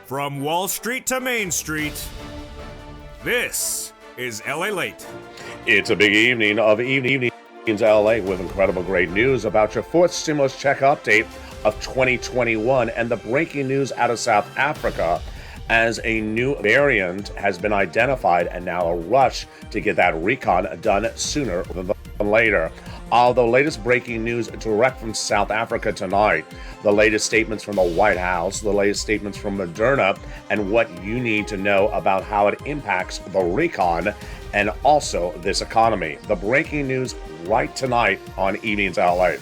From Wall Street to Main Street, this is Lalate. It's a big evening of evenings LA with incredible great news about your fourth stimulus check update of 2021 and the breaking news out of South Africa as a new variant has been identified and now a rush to get that recon done sooner than later. The latest breaking news direct from South Africa tonight, the latest statements from the White House, the latest statements from Moderna, and what you need to know about how it impacts the recon and also this economy. The breaking news right tonight on Evenings LA.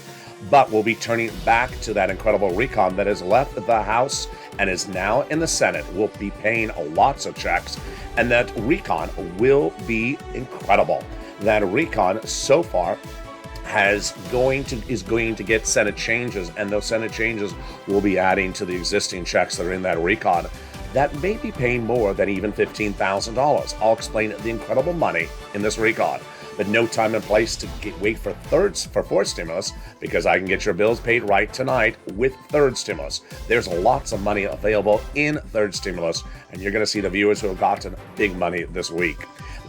But we'll be turning back to that incredible recon that has left the House and is now in the Senate. We'll be paying lots of checks, and that recon will be incredible. That recon so far is going to get Senate changes, and those Senate changes will be adding to the existing checks that are in that recon that may be paying more than even $15,000. I'll explain the incredible money in this recon, but no time and place to wait for fourth stimulus, because I can get your bills paid right tonight with third stimulus. There's lots of money available in third stimulus, and you're going to see the viewers who have gotten big money this week.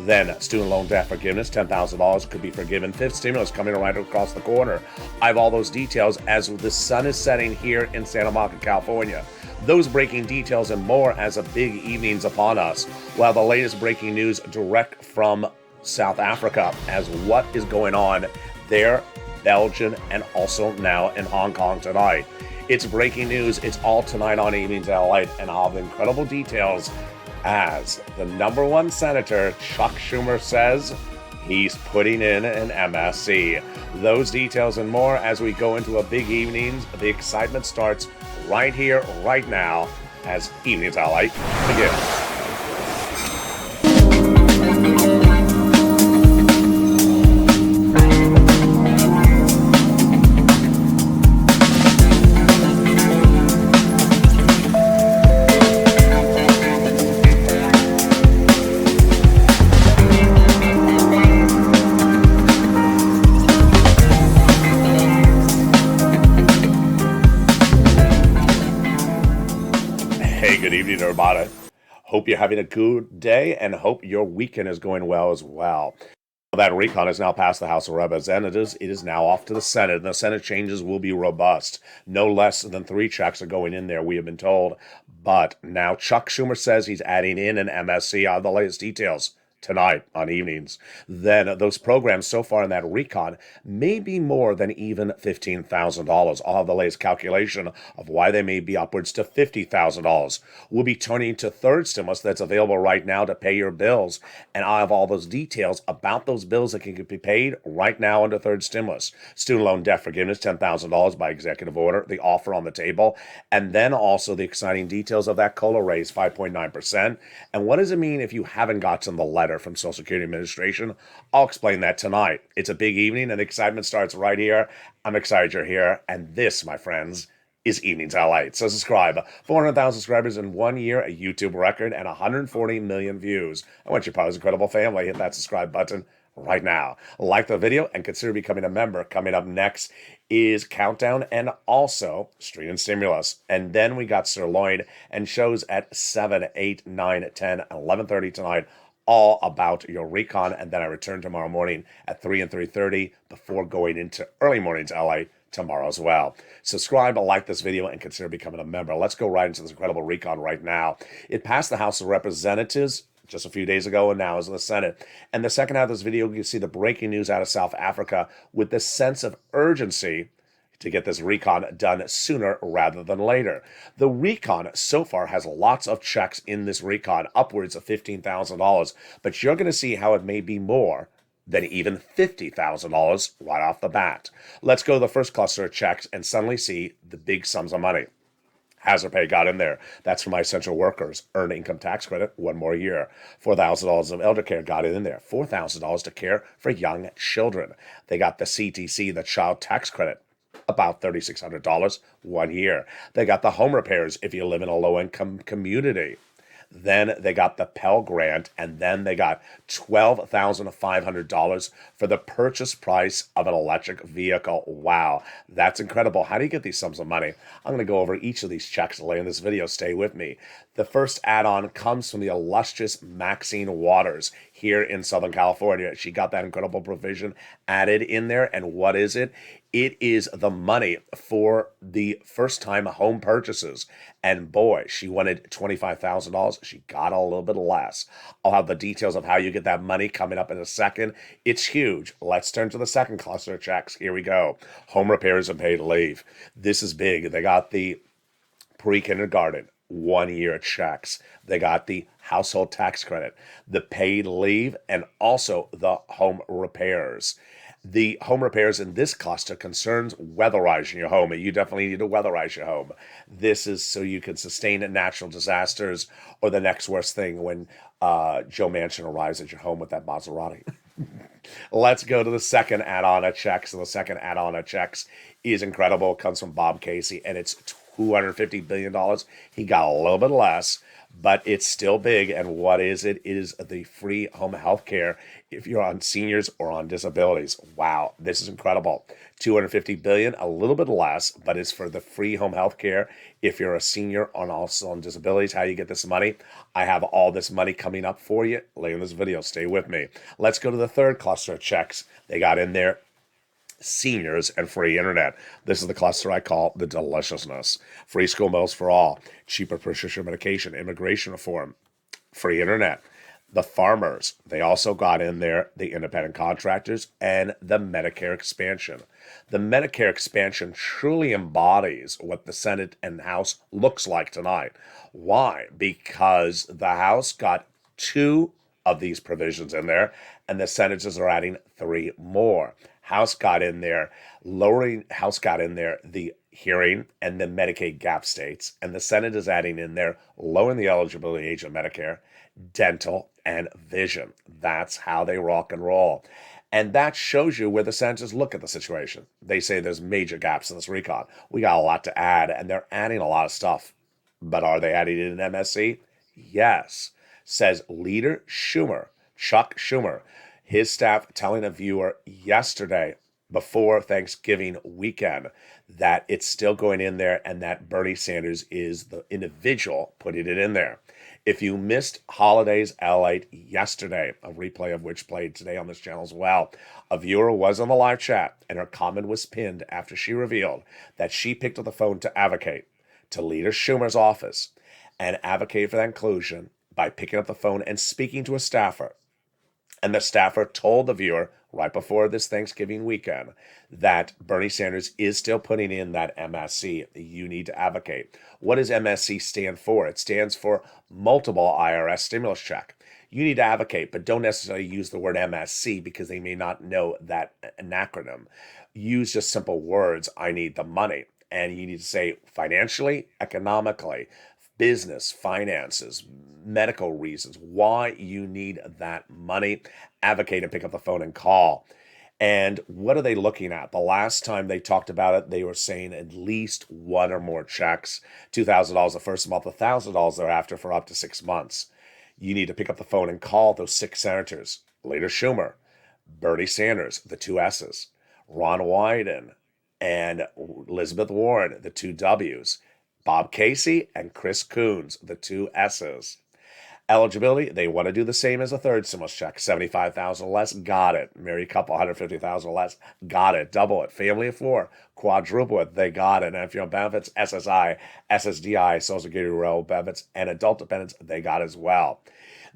Then student loan debt forgiveness, $10,000 could be forgiven. Fifth stimulus coming right across the corner. I have all those details as the sun is setting here in Santa Monica, California. Those breaking details and more as a big evening's upon us. While the latest breaking news direct from South Africa as what is going on there, Belgium, and also now in Hong Kong tonight. It's breaking news. It's all tonight on Evenings LA, and I'll have incredible details as the number one senator, Chuck Schumer, says he's putting in an MSC. Those details and more as we go into a big evening. The excitement starts right here, right now, as Evenings LA begins. Good evening, everybody. Hope you're having a good day and hope your weekend is going well as well. That recon has now passed the House of Representatives. It is now off to the Senate, and the Senate changes will be robust. No less than 3 checks are going in there, we have been told. But now Chuck Schumer says he's adding in an MSC. On the latest details tonight on Evenings. Then those programs so far in that recon may be more than even $15,000. I'll have the latest calculation of why they may be upwards to $50,000. We'll be turning to third stimulus that's available right now to pay your bills, and I'll have all those details about those bills that can be paid right now under third stimulus. Student loan debt forgiveness, $10,000 by executive order, the offer on the table, and then also the exciting details of that COLA raise, 5.9%. And what does it mean if you haven't gotten the letter from Social Security Administration? I'll explain that tonight. It's a big evening and the excitement starts right here. I'm excited you're here. And this, my friends, is Evenings LA. So subscribe. 400,000 subscribers in 1 year, a YouTube record, and 140 million views. I want you part of this incredible family. Hit that subscribe button right now. Like the video and consider becoming a member. Coming up next is Countdown and also Street and Stimulus. And then we got Sirloin and shows at 7, 8, 9, 10, 11:30 tonight, all about your recon. And then I return tomorrow morning at 3 and 3:30 before going into early mornings LA tomorrow as well. Subscribe, like this video, and consider becoming a member. Let's go right into this incredible recon right now. It passed the House of Representatives just a few days ago and now is in the Senate. And the second half of this video, you see the breaking news out of South Africa with this sense of urgency to get this recon done sooner rather than later. The recon so far has lots of checks in this recon, upwards of $15,000, but you're going to see how it may be more than even $50,000 right off the bat. Let's go to the first cluster of checks and suddenly see the big sums of money. Hazard pay got in there. That's for my essential workers. Earned income tax credit, 1 more year. $4,000 of elder care got in there. $4,000 to care for young children. They got the CTC, the child tax credit, about $3,600, 1 year. They got the home repairs if you live in a low-income community. Then they got the Pell Grant, and then they got $12,500 for the purchase price of an electric vehicle. Wow, that's incredible. How do you get these sums of money? I'm going to go over each of these checks later in this video. Stay with me. The first add-on comes from the illustrious Maxine Waters here in Southern California. She got that incredible provision added in there. And what is it? It is the money for the first-time home purchases. And boy, she wanted $25,000. She got a little bit less. I'll have the details of how you get that money coming up in a second. It's huge. Let's turn to the second cluster of checks. Here we go. Home repairs and paid leave. This is big. They got the pre-kindergarten 1-year checks. They got the household tax credit, the paid leave, and also the home repairs. The home repairs in this cluster concerns weatherizing your home. You definitely need to weatherize your home. This is so you can sustain natural disasters or the next worst thing when Joe Manchin arrives at your home with that Maserati. Let's go to the second add-on of checks. And the second add-on of checks is incredible. It comes from Bob Casey, and it's $250 billion. He got a little bit less, but it's still big. And what is it? It is the free home health care if you're on seniors or on disabilities. Wow, this is incredible. $250 billion, a little bit less, but it's for the free home health care if you're a senior and also on disabilities. How you get this money? I have all this money coming up for you later in this video. Stay with me. Let's go to the third cluster of checks. They got in there seniors and free internet. This is the cluster I call the deliciousness. Free school meals for all, cheaper prescription medication, immigration reform, free internet. The farmers, they also got in there the independent contractors and the Medicare expansion. The Medicare expansion truly embodies what the Senate and House looks like tonight. Why? Because the House got 2 of these provisions in there, and the senators are adding 3 more. House got in there the hearing and the Medicaid gap states, and the Senate is adding in there lowering the eligibility age of Medicare, dental, and vision. That's how they rock and roll. And that shows you where the senators look at the situation. They say there's major gaps in this recon. We got a lot to add, and they're adding a lot of stuff. But are they adding it in MSC? Yes, says Leader Schumer, Chuck Schumer. His staff telling a viewer yesterday before Thanksgiving weekend that it's still going in there and that Bernie Sanders is the individual putting it in there. If you missed Holidays Lalate yesterday, a replay of which played today on this channel as well, a viewer was on the live chat and her comment was pinned after she revealed that she picked up the phone to advocate to Leader Schumer's office and advocate for that inclusion by picking up the phone and speaking to a staffer. And the staffer told the viewer right before this Thanksgiving weekend that Bernie Sanders is still putting in that MSC. You need to advocate. What does MSC stand for? It stands for multiple IRS stimulus check. You need to advocate, but don't necessarily use the word MSC because they may not know that an acronym. Use just simple words. I need the money. And you need to say financially, economically, business, finances, medical reasons, why you need that money. Advocate and pick up the phone and call. And what are they looking at? The last time they talked about it, they were saying at least 1 or more checks, $2,000 the first month, $1,000 thereafter for up to 6 months. You need to pick up the phone and call those 6 senators, Leader Schumer, Bernie Sanders, the 2 S's, Ron Wyden, and Elizabeth Warren, the 2 W's, Bob Casey and Chris Coons, the 2 S's. Eligibility, they want to do the same as a third stimulus check, $75,000 less, got it. Married couple, $150,000 less, got it. Double it. Family of 4, quadruple it, they got it. And if you're on benefits, SSI, SSDI, Social Security Rural benefits, and adult dependents, they got as well.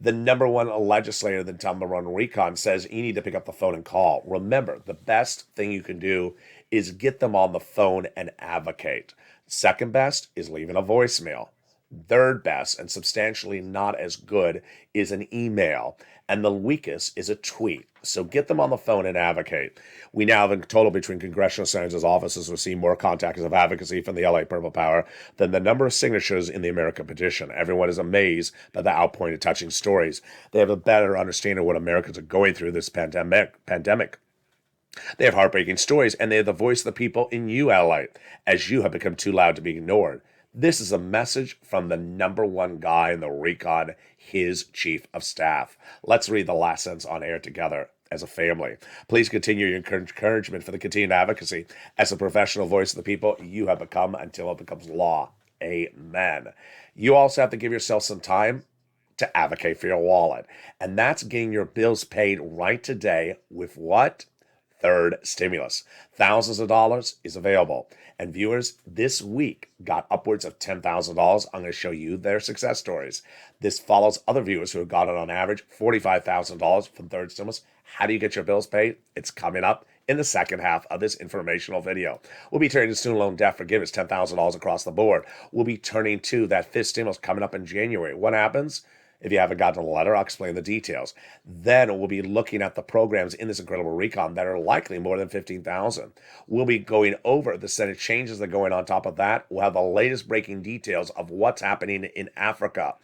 The number 1 legislator that Tom Run Recon says you need to pick up the phone and call. Remember, the best thing you can do is get them on the phone and advocate. Second best is leaving a voicemail. Third best, and substantially not as good, is an email. And the weakest is a tweet. So get them on the phone and advocate. We now have a total between congressional senators' offices receive more contacts of advocacy from the LA Purple Power than the number of signatures in the American petition. Everyone is amazed by the outpouring of touching stories. They have a better understanding of what Americans are going through this pandemic. They have heartbreaking stories, and they have the voice of the people in you, LA, as you have become too loud to be ignored. This is a message from the #1 guy in the recon, his chief of staff. Let's read the last sentence on air together as a family. Please continue your encouragement for the continued advocacy as a professional voice of the people you have become until it becomes law. Amen. You also have to give yourself some time to advocate for your wallet. And that's getting your bills paid right today with what? Third stimulus. Thousands of dollars is available. And viewers this week got upwards of $10,000. I'm going to show you their success stories. This follows other viewers who have gotten on average $45,000 from third stimulus. How do you get your bills paid? It's coming up in the second half of this informational video. We'll be turning to student loan debt forgiveness, $10,000 across the board. We'll be turning to that fifth stimulus coming up in January. What happens? If you haven't gotten the letter, I'll explain the details. Then we'll be looking at the programs in this incredible recon that are likely more than 15,000. We'll be going over the Senate changes that are going on top of that. We'll have the latest breaking details of what's happening in Africa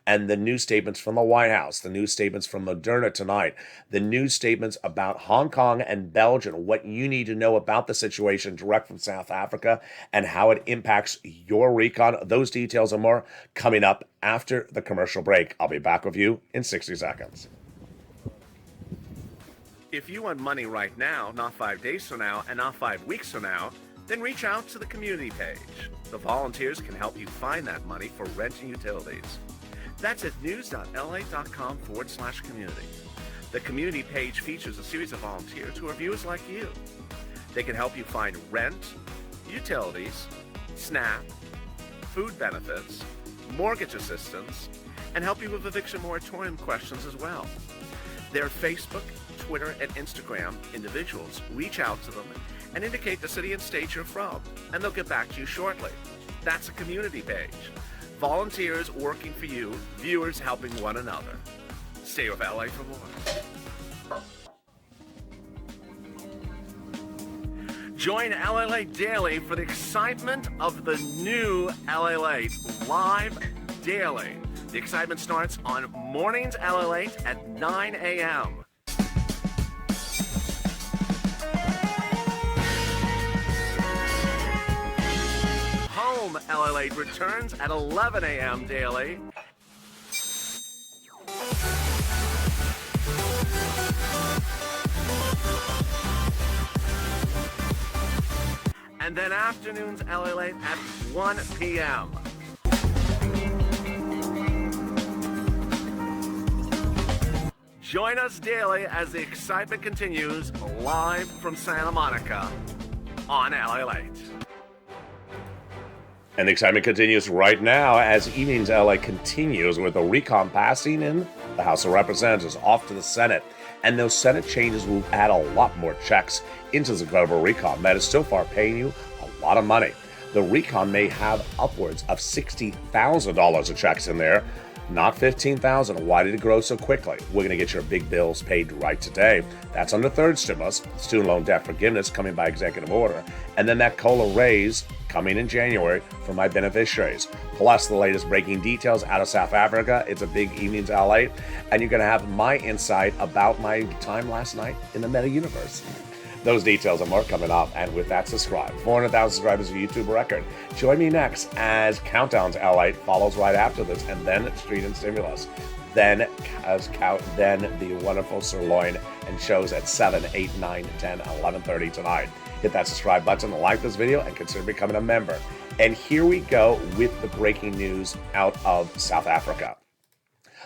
and the new statements from the White House, the new statements from Moderna tonight, the new statements about Hong Kong and Belgium, what you need to know about the situation direct from South Africa and how it impacts your recon. Those details and more coming up after the commercial break. I'll be back with you in 60 seconds. If you want money right now, not 5 days from now, and not 5 weeks from now, then reach out to the community page. The volunteers can help you find that money for rent and utilities. That's at news.la.com/community. The community page features a series of volunteers who are viewers like you. They can help you find rent, utilities, SNAP, food benefits, mortgage assistance, and help you with eviction moratorium questions as well. Their Facebook, Twitter, and Instagram individuals reach out to them and indicate the city and state you're from, and they'll get back to you shortly. That's a community page. Volunteers working for you, viewers helping one another. Stay with LA for more. Join LA Late Daily for the excitement of the new LA Late live daily. The excitement starts on mornings LA Late at 9 a.m. Home LA Late returns at 11 a.m. daily. And then afternoons LA Late at 1 p.m. Join us daily as the excitement continues live from Santa Monica on LA Late. And the excitement continues right now as Evenings LA continues with the recon passing in the House of Representatives off to the Senate. And those Senate changes will add a lot more checks into the incredible recon that is so far paying you a lot of money. The recon may have upwards of $60,000 of checks in there, not $15,000. Why did it grow so quickly? We're going to get your big bills paid right today. That's under third stimulus, student loan debt forgiveness coming by executive order, and then that COLA raise coming in January for my beneficiaries. Plus the latest breaking details out of South Africa. It's a big Evenings LA, and you're going to have my insight about my time last night in the meta universe. Those details and more coming up, and with that, subscribe. 400,000 subscribers is a YouTube record. Join me next as Countdown to LA follows right after this, and then Street and Stimulus. Then the wonderful Sirloin and shows at 7, 8, 9, 10, 11:30 tonight. Hit that subscribe button, like this video, and consider becoming a member. And here we go with the breaking news out of South Africa.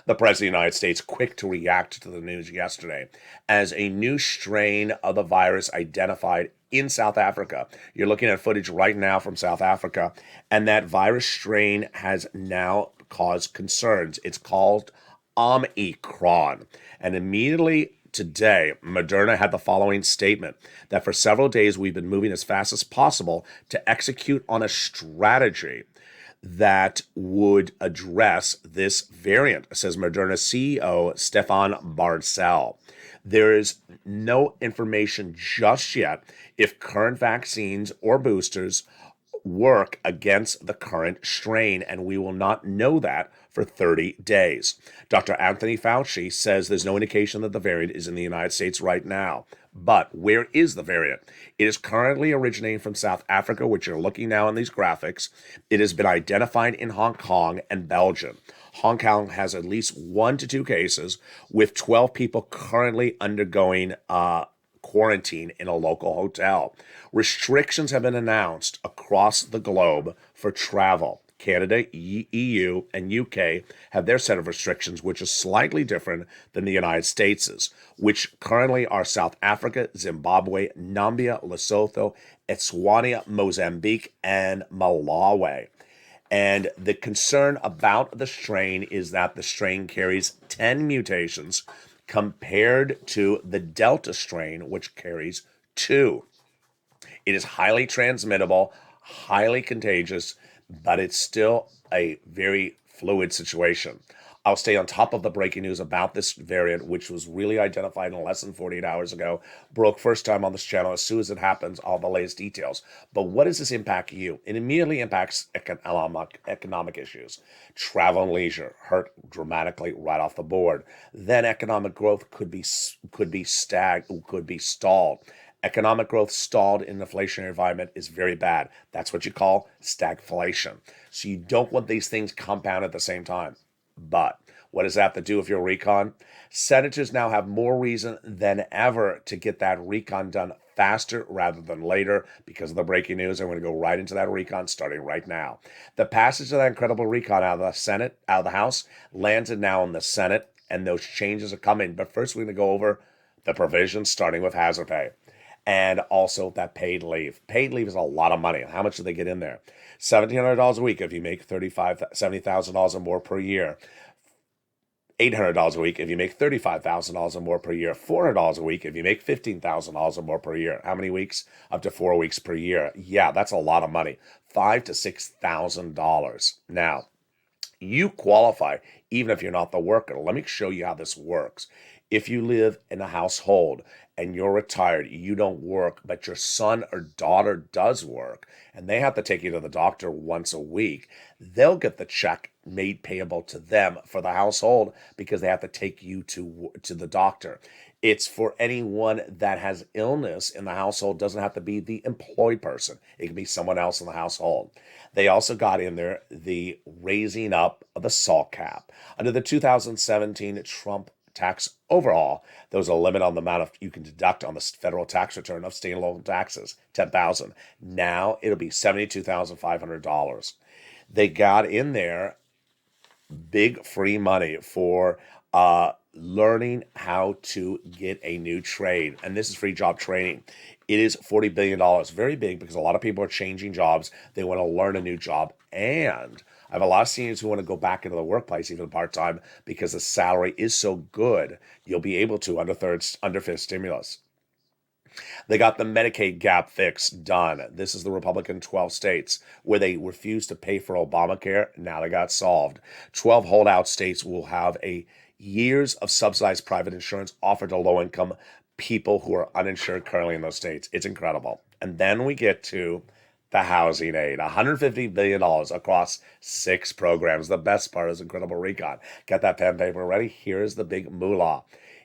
The President of the United States quick to react to the news yesterday as a new strain of the virus identified in South Africa. You're looking at footage right now from South Africa, and that virus strain has now caused concerns. It's called Omicron. And immediately today, Moderna had the following statement that for several days we've been moving as fast as possible to execute on a strategy that would address this variant, says Moderna CEO Stefan Barcel. There is no information just yet if current vaccines or boosters work against the current strain, and we will not know that for 30 days. Dr. Anthony Fauci says there's no indication that the variant is in the United States right now. But where is the variant? It is currently originating from South Africa, which you're looking now in these graphics. It has been identified in Hong Kong and Belgium. Hong Kong has at least 1 to 2 cases, with 12 people currently undergoing quarantine in a local hotel. Restrictions have been announced across the globe for travel. Canada, EU, and UK have their set of restrictions, which is slightly different than the United States's, which currently are South Africa, Zimbabwe, Namibia, Lesotho, Eswatini, Mozambique, and Malawi. And the concern about the strain is that the strain carries 10 mutations compared to the Delta strain, which carries 2. It is highly transmittable, highly contagious, but it's still a very fluid situation. I'll stay on top of the breaking news about this variant, which was really identified in less than 48 hours ago. Broke first time on this channel. As soon as it happens, all the latest details. But what does this impact you? It immediately impacts economic issues. Travel and leisure hurt dramatically right off the board. Then economic growth could be stalled. Economic growth stalled in an inflationary environment is very bad. That's what you call stagflation. So you don't want these things compound at the same time. But what does that have to do with your recon? Senators now have more reason than ever to get that recon done faster rather than later because of the breaking news. I'm going to go right into that recon starting right now. The passage of that incredible recon out of the Senate, out of the House, landed now in the Senate, and those changes are coming. But first, we're going to go over the provisions starting with hazard pay. And also that paid leave. Paid leave is a lot of money. How much do they get in there? $1,700 a week if you make $70,000 or more per year. $800 a week if you make $35,000 or more per year. $400 a week if you make $15,000 or more per year. How many weeks? Up to 4 weeks per year. Yeah, that's a lot of money. $5,000 to $6,000. Now, you qualify even if you're not the worker. Let me show you how this works. If you live in a household and you're retired, you don't work, but your son or daughter does work, and they have to take you to the doctor once a week, they'll get the check made payable to them for the household because they have to take you to the doctor. It's for anyone that has illness in the household. Doesn't have to be the employed person. It can be someone else in the household. They also got in there the raising up of the SALT cap. Under the 2017 Trump tax overhaul, there was a limit on the amount of you can deduct on the federal tax return of state and local taxes, $10,000. Now it'll be $72,500. They got in there big free money for learning how to get a new trade, and this is free job training. It is $40 billion, very big because a lot of people are changing jobs. They want to learn a new job, and I have a lot of seniors who want to go back into the workplace, even part-time, because the salary is so good, you'll be able to under fifth stimulus. They got the Medicaid gap fix done. This is the Republican 12 states where they refused to pay for Obamacare. Now they got solved. 12 holdout states will have years of subsidized private insurance offered to low-income people who are uninsured currently in those states. It's incredible. And then we get to the housing aid, $150 billion across 6 programs. The best part is incredible recon. Get that pen and paper ready. Here's the big moolah.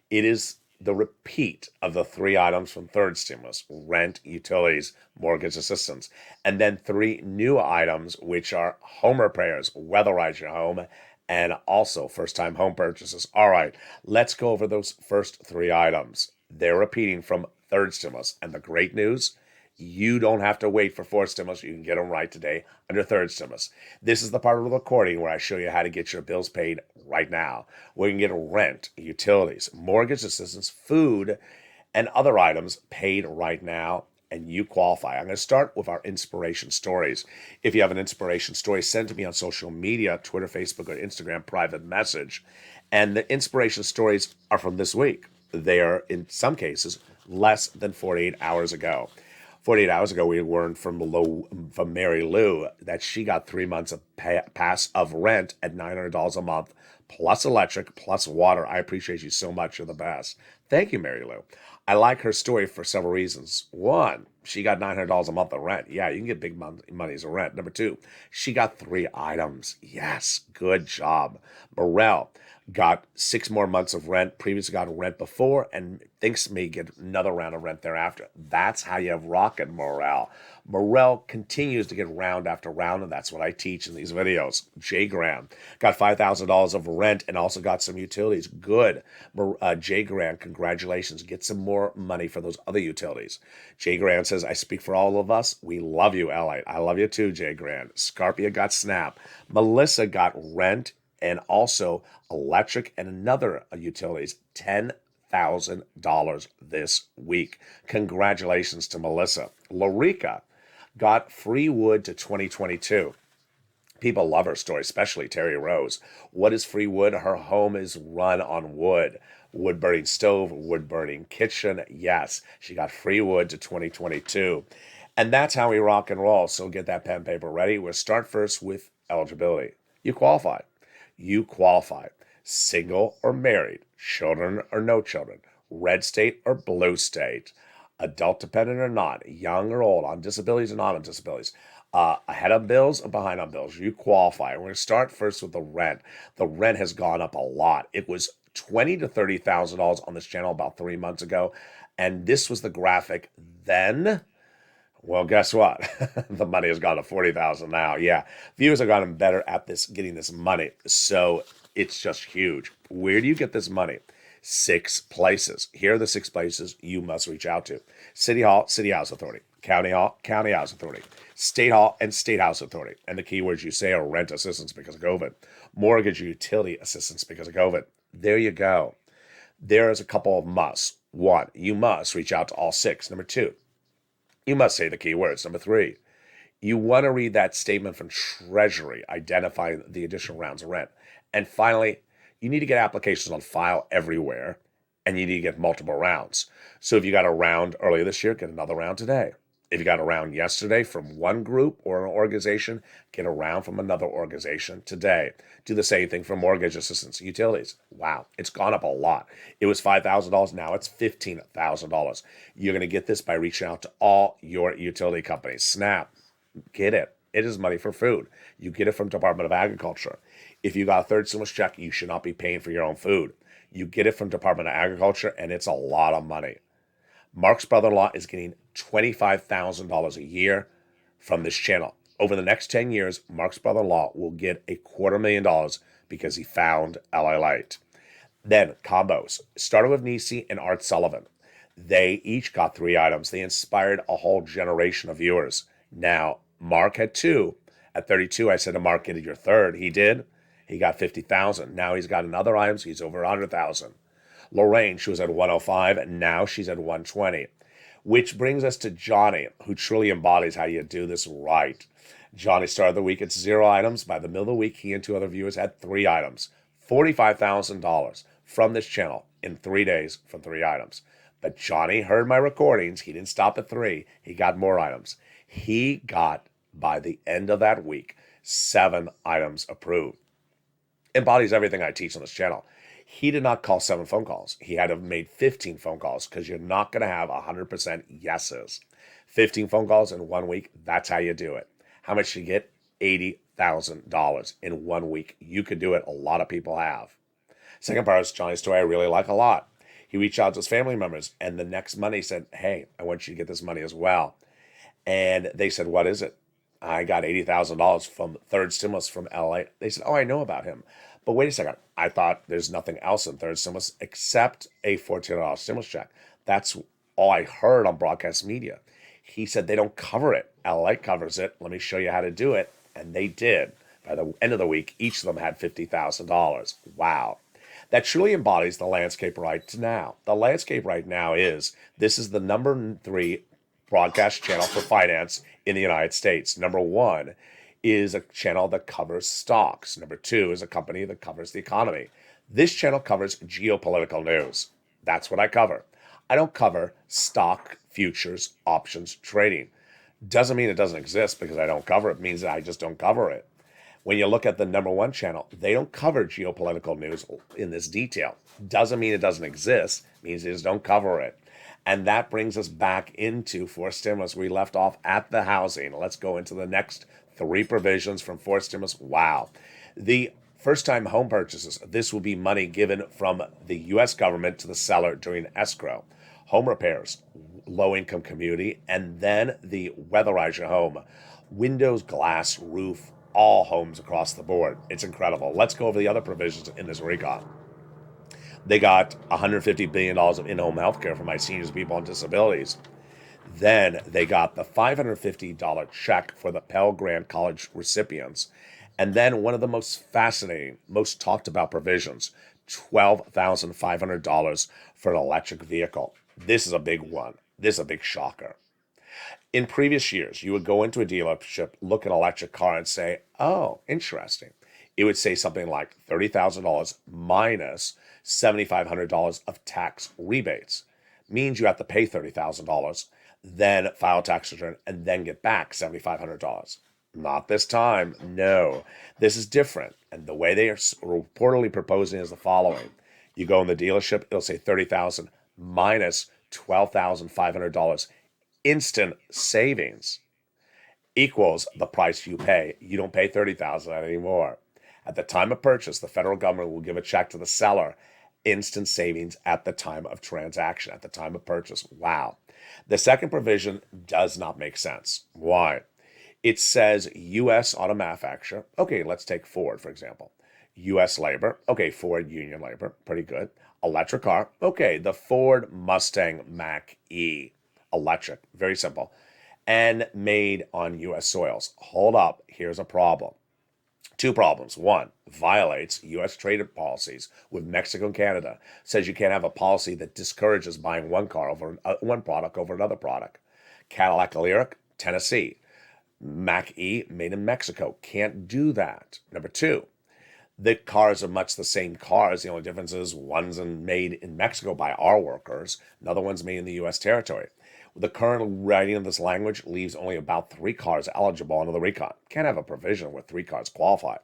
It is the repeat of the 3 items from third stimulus: rent, utilities, mortgage assistance, and then 3 new items, which are home repairs, weatherize your home, and also first-time home purchases. All right, let's go over those first 3 items. They're repeating from third stimulus, and the great news, you don't have to wait for fourth stimulus. You can get them right today under third stimulus. This is the part of the recording where I show you how to get your bills paid right now, where you can get rent, utilities, mortgage assistance, food, and other items paid right now, and you qualify. I'm going to start with our inspiration stories. If you have an inspiration story, send it to me on social media, Twitter, Facebook, or Instagram, private message. And the inspiration stories are from this week. They are, in some cases, less than 48 hours ago. 48 hours ago, we learned from Mary Lou that she got 3 months of pass of rent at $900 a month, plus electric, plus water. I appreciate you so much. You're the best. Thank you, Mary Lou. I like her story for several reasons. One, she got $900 a month of rent. Yeah, you can get big money as a rent. Number 2, she got 3 items. Yes, good job. Morel got 6 more months of rent. Previously got rent before and thinks may get another round of rent thereafter. That's how you have rocket morale. Morel continues to get round after round, and that's what I teach in these videos. Jay Graham got $5,000 of rent and also got some utilities. Good. Jay Graham, congratulations. Get some more money for those other utilities. Jay Graham says, I speak for all of us. We love you, Lalate. I love you too, Jay Graham. Scarpia got Snap. Melissa got rent and also electric and another utilities. $10,000 this week. Congratulations to Melissa. Larica got free wood to 2022. People love her story, especially Terry Rose. What is free wood? Her home is run on wood. Wood burning stove, wood burning kitchen. Yes, she got free wood to 2022. And that's how we rock and roll. So get that pen and paper ready. We'll start first with eligibility. You qualify. You qualify. Single or married, children or no children, red state or blue state, adult dependent or not, young or old, on disabilities or not on disabilities, ahead on bills or behind on bills. You qualify. We're going to start first with the rent. The rent has gone up a lot. It was $20,000 to $30,000 on this channel about 3 months ago, and this was the graphic then. Well, guess what? The money has gone to $40,000 now. Yeah, viewers have gotten better at this, getting this money. So it's just huge. Where do you get this money? 6 places. Here are the 6 places you must reach out to. City Hall, City House Authority. County Hall, County House Authority. State Hall and State House Authority. And the keywords you say are rent assistance because of COVID. Mortgage utility assistance because of COVID. There you go. There is a couple of musts. 1, you must reach out to all 6. Number 2, you must say the keywords. Number 3, you want to read that statement from Treasury identifying the additional rounds of rent. And finally, you need to get applications on file everywhere, and you need to get multiple rounds. So if you got a round earlier this year, get another round today. If you got a round yesterday from one group or an organization, get a round from another organization today. Do the same thing for mortgage assistance, utilities. Wow, it's gone up a lot. It was $5,000, now it's $15,000. You're going to get this by reaching out to all your utility companies. Snap, get it. It is money for food. You get it from Department of Agriculture. If you got a third stimulus check, you should not be paying for your own food. You get it from Department of Agriculture, and it's a lot of money. Mark's brother-in-law is getting $25,000 a year from this channel. Over the next 10 years, Mark's brother-in-law will get $250,000 because he found Lalate. Then combos. Started with Nisi and Art Sullivan. They each got 3 items. They inspired a whole generation of viewers. Now, Mark had 2. At 32, I said to Mark, get your third. He did. He got $50,000. Now he's got another item, so he's over $100,000. Lorraine, she was at 105, and now she's at 120. Which brings us to Johnny, who truly embodies how you do this right. Johnny started the week at 0 items. By the middle of the week, he and 2 other viewers had 3 items. $45,000 from this channel in 3 days from 3 items. But Johnny heard my recordings. He didn't stop at 3. He got more items. He got, by the end of that week, 7 items approved. Embodies everything I teach on this channel. He did not call 7 phone calls. He had to have made 15 phone calls because you're not going to have 100% yeses. 15 phone calls in 1 week, that's how you do it. How much did you get? $80,000 in 1 week. You could do it. A lot of people have. Second part is Johnny's story I really like a lot. He reached out to his family members, and the next Monday said, hey, I want you to get this money as well. And they said, what is it? I got $80,000 from third stimulus from LA. They said, oh, I know about him. But wait a second. I thought there's nothing else in third stimulus except a $1,400 stimulus check. That's all I heard on broadcast media. He said they don't cover it. LA covers it. Let me show you how to do it. And they did. By the end of the week, each of them had $50,000. Wow. That truly embodies the landscape right now. The landscape right now is, this is the number 3 broadcast channel for finance in the United States. Number 1 is a channel that covers stocks. Number 2 is a company that covers the economy. This channel covers geopolitical news. That's what I cover. I don't cover stock, futures, options, trading. Doesn't mean it doesn't exist because I don't cover it. It means that I just don't cover it. When you look at the number 1 channel, they don't cover geopolitical news in this detail. Doesn't mean it doesn't exist. It means they just don't cover it. And that brings us back into forced stimulus. We left off at the housing. Let's go into the next three provisions from forced stimulus. Wow. The first-time home purchases. This will be money given from the U.S. government to the seller during escrow. Home repairs, low-income community, and then the weatherize your home. Windows, glass, roof, all homes across the board. It's incredible. Let's go over the other provisions in this recon. They got $150 billion of in-home health care for my seniors, people on disabilities. Then they got the $550 check for the Pell Grant College recipients. And then one of the most fascinating, most talked about provisions, $12,500 for an electric vehicle. This is a big one. This is a big shocker. In previous years, you would go into a dealership, look at an electric car and say, oh, interesting. It would say something like $30,000 minus $7,500 of tax rebates. Means you have to pay $30,000, then file a tax return, and then get back $7,500. Not this time. No, this is different. And the way they are reportedly proposing is the following. You go in the dealership, it'll say $30,000 minus $12,500 instant savings equals the price you pay. You don't pay $30,000 anymore. At the time of purchase, the federal government will give a check to the seller. Instant savings at the time of transaction, at the time of purchase. Wow. The second provision does not make sense. Why? It says U.S. auto manufacturer. Okay, let's take Ford, for example. U.S. labor. Okay, Ford union labor. Pretty good. Electric car. Okay, the Ford Mustang Mach-E. Electric. Very simple. And made on U.S. soils. Hold up. Here's a problem. Two problems. One, violates U.S. trade policies with Mexico and Canada. Says you can't have a policy that discourages buying one product over another product. Cadillac Lyric, Tennessee. Mach-E, made in Mexico. Can't do that. Number two, the cars are much the same cars. The only difference is one's made in Mexico by our workers. Another one's made in the U.S. territory. The current writing of this language leaves only about 3 cars eligible under the recon. Can't have a provision where 3 cars qualify.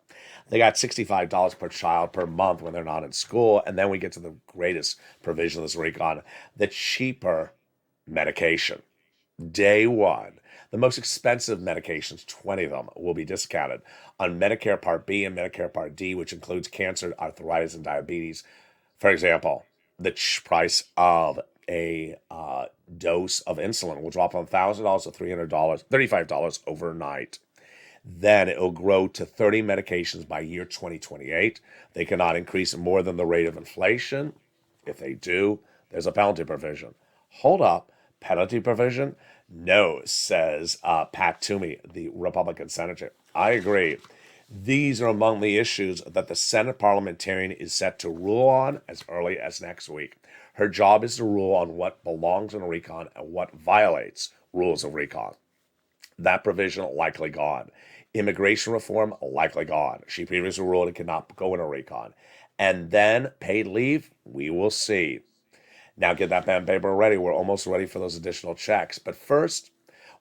They got $65 per child per month when they're not in school. And then we get to the greatest provision of this recon, the cheaper medication. Day one. The most expensive medications, 20 of them, will be discounted on Medicare Part B and Medicare Part D, which includes cancer, arthritis, and diabetes. For example, the price of a dose of insulin will drop from $1,000 to $35 overnight. Then it will grow to 30 medications by year 2028. They cannot increase more than the rate of inflation. If they do, there's a penalty provision. Hold up, penalty provision? No, says Pat Toomey, the Republican senator. I agree. These are among the issues that the Senate parliamentarian is set to rule on as early as next week. Her job is to rule on what belongs in a recon and what violates rules of recon. That provision likely gone. Immigration reform likely gone. She previously ruled it cannot go in a recon. And then paid leave, we will see. Now get that pen and paper ready. We're almost ready for those additional checks. But first,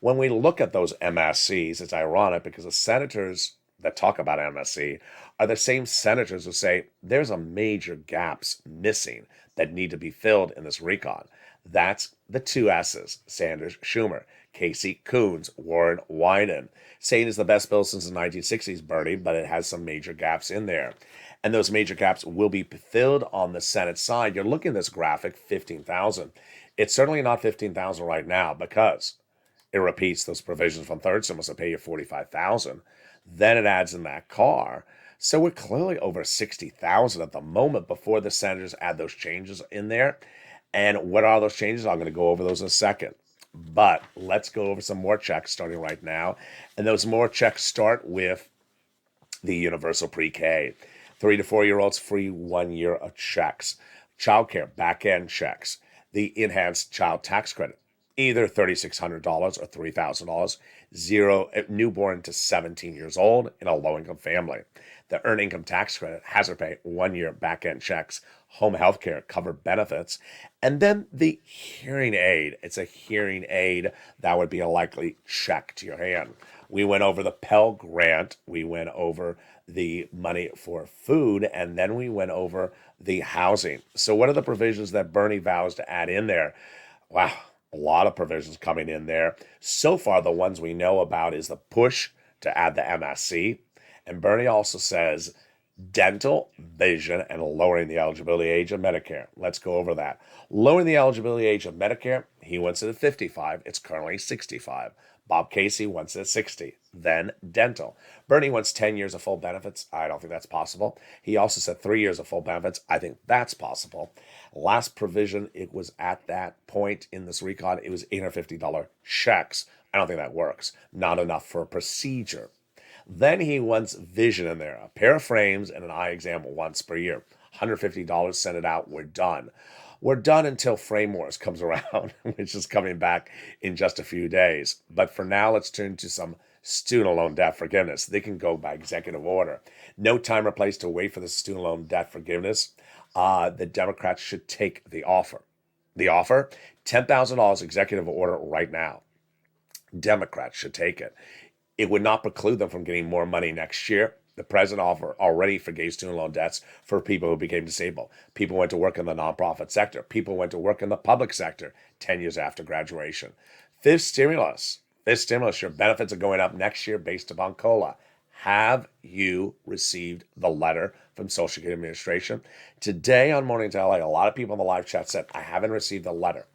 when we look at those MSCs, it's ironic because the senators that talk about MSC are the same senators who say there's a major gaps missing that need to be filled in this recon. That's the 2 S's, Sanders, Schumer, Casey, Coons, Warren, Wyden, saying it's the best bill since the 1960s, Bernie, but it has some major gaps in there. And those major gaps will be filled on the Senate side. You're looking at this graphic, 15,000. It's certainly not 15,000 right now because it repeats those provisions from third stimulus that pay you 45,000. Then it adds in that car. So we're clearly over 60,000 at the moment before the senators add those changes in there. And what are those changes? I'm going to go over those in a second. But let's go over some more checks starting right now. And those more checks start with the universal pre-K. 3 to 4-year-olds free 1 year of checks. Childcare back-end checks. The enhanced child tax credit. Either $3,600 or $3,000, 0 newborn to 17 years old in a low-income family. The earned income tax credit, hazard pay, 1 year back-end checks, home health care, covered benefits, and then the hearing aid. It's a hearing aid that would be a likely check to your hand. We went over the Pell Grant, we went over the money for food, and then we went over the housing. So what are the provisions that Bernie vows to add in there? Wow, a lot of provisions coming in there. So far, the ones we know about is the push to add the MSC. And Bernie also says dental, vision, and lowering the eligibility age of Medicare. Let's go over that. Lowering the eligibility age of Medicare, he wants it at 55. It's currently 65. Bob Casey wants it at 60. Then dental. Bernie wants 10 years of full benefits. I don't think that's possible. He also said 3 years of full benefits. I think that's possible. Last provision, it was at that point in this recon, it was $850 checks. I don't think that works. Not enough for a procedure. Then he wants vision in there, a pair of frames and an eye exam once per year. $150, send it out, we're done. We're done until Frame Wars comes around, which is coming back in just a few days. But for now, let's turn to some student loan debt forgiveness. They can go by executive order. No time or place to wait for the student loan debt forgiveness. The Democrats should take the offer. The offer, $10,000 executive order right now. Democrats should take it. It would not preclude them from getting more money next year. The president already forgave student loan debts for people who became disabled. People went to work in the nonprofit sector. People went to work in the public sector 10 years after graduation. Fifth stimulus, your benefits are going up next year based upon COLA. Have you received the letter from Social Security Administration? Today on Morning to LA, a lot of people in the live chat said, I haven't received the letter.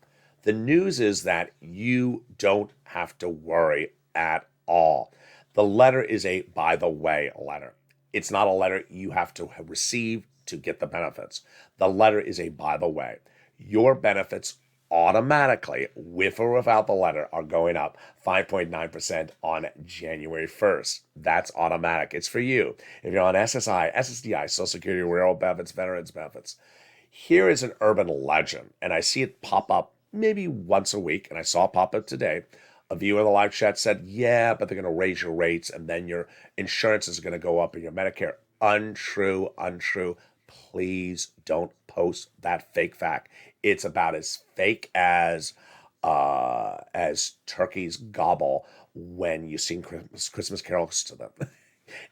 The news is that you don't have to worry at all. The letter is a by the way letter. It's not a letter you have to receive to get the benefits. The letter is a by the way. Your benefits automatically, with or without the letter, are going up 5.9% on January 1st. That's automatic. It's for you. If you're on SSI, SSDI, Social Security, rural benefits, veterans benefits. Here is an urban legend, and I see it pop up maybe once a week, and I saw it pop up today. A viewer in the live chat said, yeah, but they're going to raise your rates and then your insurance is going to go up in your Medicare. Untrue. Please don't post that fake fact. It's about as fake as turkeys gobble when you sing Christmas carols to them.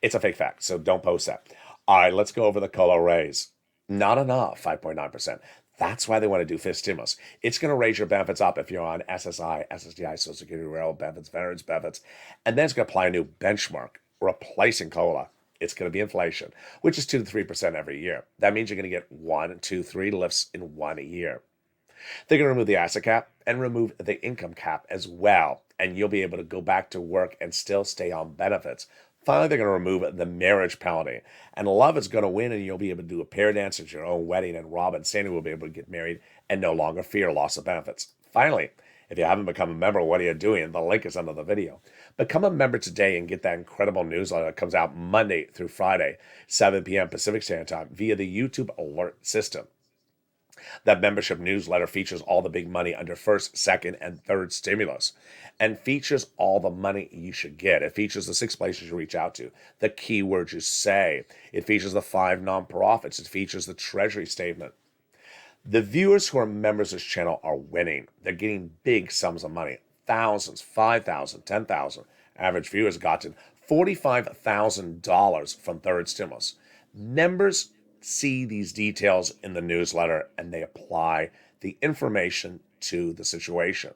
It's a fake fact, so don't post that. All right, let's go over the COLA raise. Not enough, 5.9%. That's why they want to do fifth stimulus. It's going to raise your benefits up if you're on SSI, SSDI, Social Security, rural benefits, veterans benefits, and then it's going to apply a new benchmark, replacing COLA. It's going to be inflation, which is 2 to 3% every year. That means you're going to get 1, 2, 3 lifts in 1 year. They're going to remove the asset cap and remove the income cap as well, and you'll be able to go back to work and still stay on benefits. Finally, they're going to remove the marriage penalty, and love is going to win, and you'll be able to do a pair dance at your own wedding, and Rob and Sandy will be able to get married and no longer fear loss of benefits. Finally, if you haven't become a member, what are you doing? The link is under the video. Become a member today and get that incredible newsletter that comes out Monday through Friday, 7 p.m. Pacific Standard Time via the YouTube alert system. That membership newsletter features all the big money under first, second, and third stimulus and features all the money you should get. It features the 6 places you reach out to, the keywords you say. It features the 5 nonprofits. It features the treasury statement. The viewers who are members of this channel are winning. They're getting big sums of money, thousands, 5,000, 10,000. Average viewers gotten $45,000 from third stimulus. Members see these details in the newsletter and they apply the information to the situation.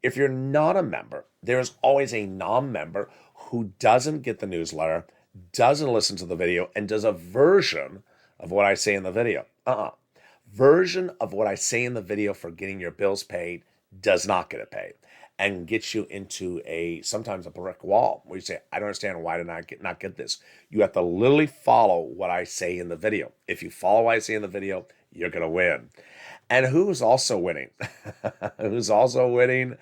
If you're not a member, there is always a non-member who doesn't get the newsletter, doesn't listen to the video, and does a version of what I say in the video. Version of what I say in the video for getting your bills paid does not get it paid and gets you into sometimes a brick wall where you say, I don't understand, why did I not get this? You have to literally follow what I say in the video. If you follow what I say in the video, you're going to win. And who's also winning? Who's also winning?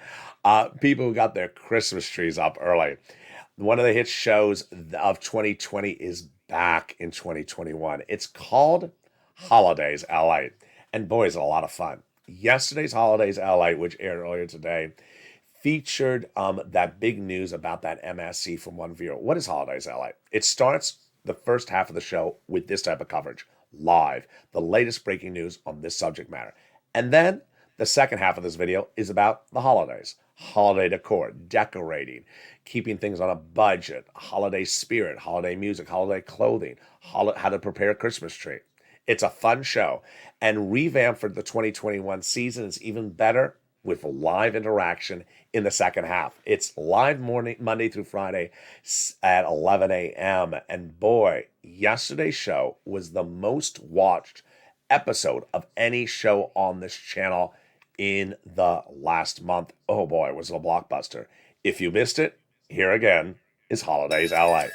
People who got their Christmas trees up early. One of the hit shows of 2020 is back in 2021. It's called Holidays LA. And boy, is it a lot of fun. Yesterday's Holidays LA, which aired earlier today, featured that big news about that MSC from one viewer. What is Holidays LA? It starts the first half of the show with this type of coverage, live, the latest breaking news on this subject matter. And then the second half of this video is about the holidays, holiday decor, decorating, keeping things on a budget, holiday spirit, holiday music, holiday clothing, how to prepare a Christmas tree. It's a fun show, and revamped for the 2021 season is even better. with live interaction in the second half. It's live morning, Monday through Friday at 11 a.m. And boy, yesterday's show was the most watched episode of any show on this channel in the last month. Oh boy, it was a blockbuster. If you missed it, here again is Holidays LA.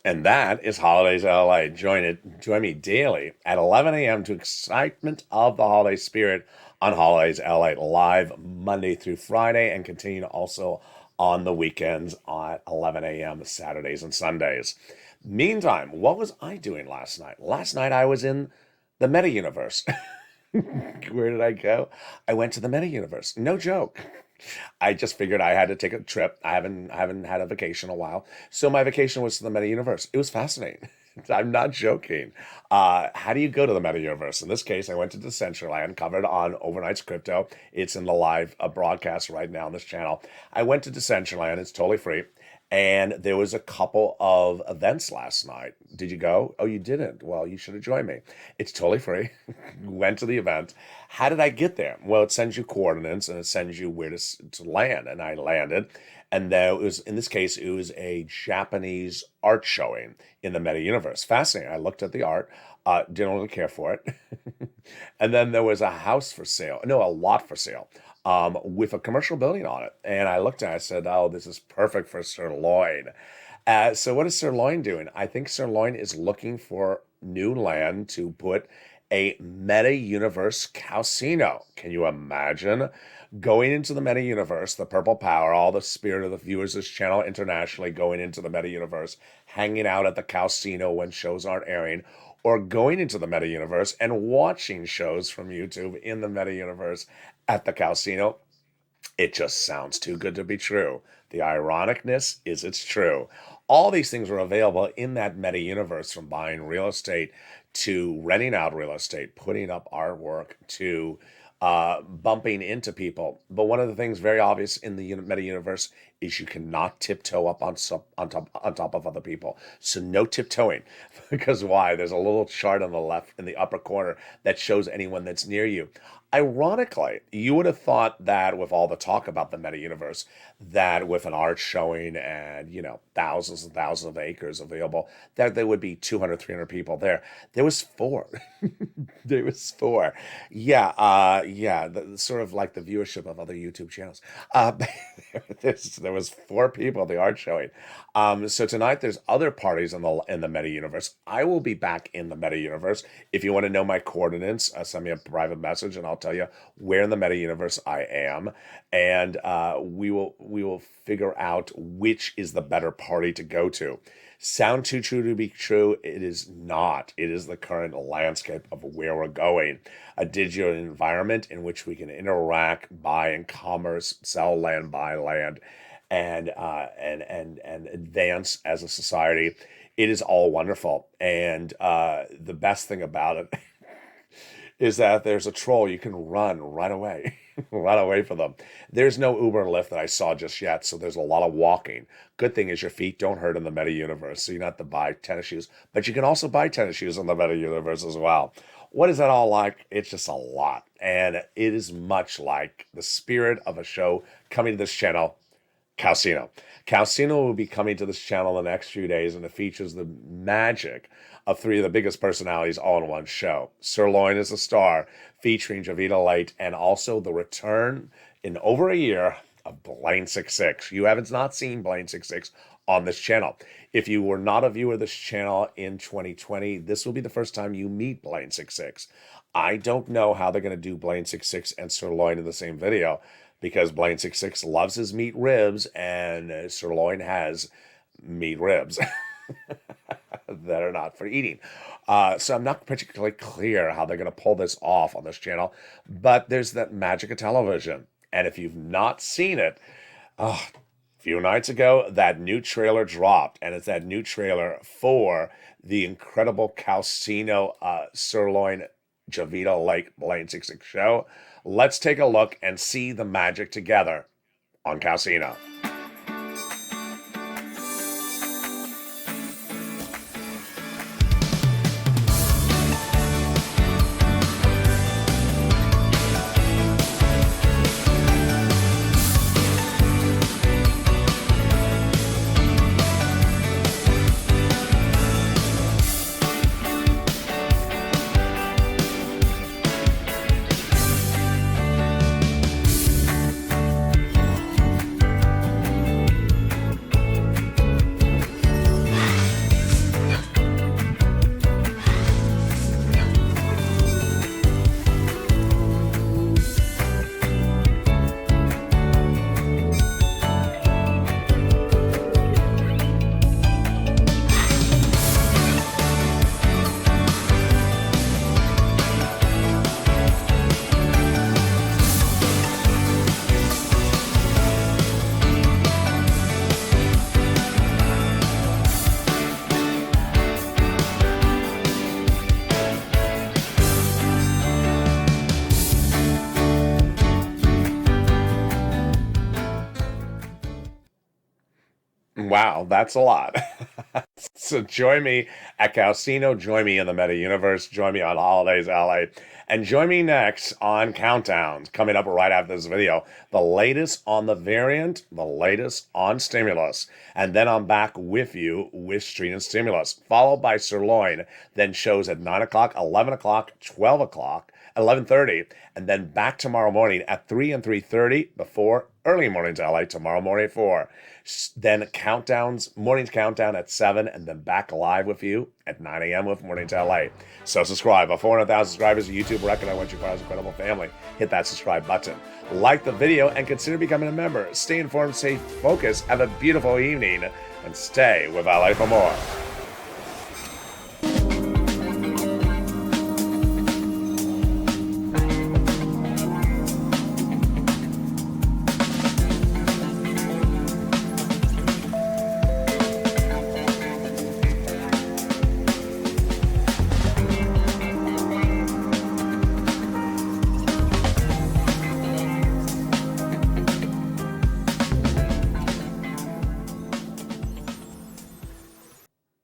And that is Holidays LA. Join me daily at 11 a.m. to excitement of the holiday spirit on Holidays LA, live Monday through Friday, and continue also on the weekends at 11 a.m. Saturdays and Sundays. Meantime, what was I doing last night? Last night I was in the meta universe. Where did I go? I went to the meta universe. No joke. I just figured I had to take a trip. I haven't had a vacation in a while. So my vacation was to the meta universe. It was fascinating. I'm not joking. How do you go to the meta universe? In this case, I went to Decentraland, covered on Overnight's Crypto. It's in the live broadcast right now on this channel. I went to Decentraland. It's totally free. And there was a couple of events last night. Did you go? Oh, you didn't? Well, you should have joined me. It's totally free. Went to the event. How did I get there? Well, it sends you coordinates and it sends you where to land. And I landed. And there was, in this case, it was a Japanese art showing in the meta universe. Fascinating. I looked at the art. Didn't really care for it. And then there was a house for sale. No, a lot for sale. With a commercial building on it. And I looked at it, I said, oh, this is perfect for Sirloin. So what is Sirloin doing? I think Sirloin is looking for new land to put a meta-universe casino. Can you imagine going into the meta-universe, the purple power, all the spirit of the viewers of this channel internationally going into the meta-universe, hanging out at the casino when shows aren't airing, or going into the meta-universe and watching shows from YouTube in the meta-universe at the casino? It just sounds too good to be true. The ironicness is it's true. All these things are available in that meta universe, from buying real estate to renting out real estate, putting up artwork, to bumping into people. But one of the things very obvious in the meta universe is you cannot tiptoe up on top of other people. So no tiptoeing. Because why? There's a little chart on the left in the upper corner that shows anyone that's near you. Ironically, you would have thought that with all the talk about the meta universe, that with an art showing and, thousands and thousands of acres available, that there would be 200, 300 people there. There was 4. There was 4. Yeah, sort of like the viewership of other YouTube channels. There was 4 people at the art showing. So tonight there's other parties in the meta universe. I will be back in the meta universe. If you want to know my coordinates, send me a private message and I'll tell you where in the meta universe I am, and we will figure out which is the better party to go to. Sound too true to be true? It is not. It is the current landscape of where we're going. A digital environment in which we can interact, buy and commerce, sell land, buy land, and advance as a society. It is all wonderful. And the best thing about it is that there's a troll, you can run right away, run away from them. There's no Uber and Lyft that I saw just yet, so there's a lot of walking. Good thing is your feet don't hurt in the meta universe, so you don't have to buy tennis shoes. But you can also buy tennis shoes in the meta universe as well. What is that all like? It's just a lot. And it is much like the spirit of a show coming to this channel, Calcino. Calcino will be coming to this channel in the next few days, and it features the magic of three of the biggest personalities all in one show. Sirloin is a star, featuring Javita Light, and also the return in over a year of Blaine 66. You haven't not seen Blaine 66 on this channel. If you were not a viewer of this channel in 2020, this will be the first time you meet Blaine 66. I don't know how they're going to do Blaine 66 and Sirloin in the same video, because Blaine 66 loves his meat ribs, and Sirloin has meat ribs that are not for eating. So I'm not particularly clear how they're going to pull this off on this channel, but there's that magic of television. And if you've not seen it, a few nights ago, that new trailer dropped, and it's that new trailer for the incredible Calcino Sirloin Javita Lake Blaine 66 show. Let's take a look and see the magic together on Calcino. Wow, that's a lot. So join me at Calcino, join me in the Meta Universe, join me on Holidays LA, and join me next on Countdowns, coming up right after this video. The latest on the variant, the latest on Stimulus, and then I'm back with you with Street and Stimulus, followed by Sirloin, then shows at 9 o'clock, 11 o'clock, 12 o'clock, 11:30, and then back tomorrow morning at 3 and 3:30 before early mornings LA tomorrow morning at 4. Then countdowns, morning's countdown at 7, and then back live with you at 9 a.m. with Mornings LA. So subscribe. At 400,000 subscribers, YouTube record. I want you part of this incredible family. Hit that subscribe button. Like the video and consider becoming a member. Stay informed, stay focused. Have a beautiful evening and stay with LA for more.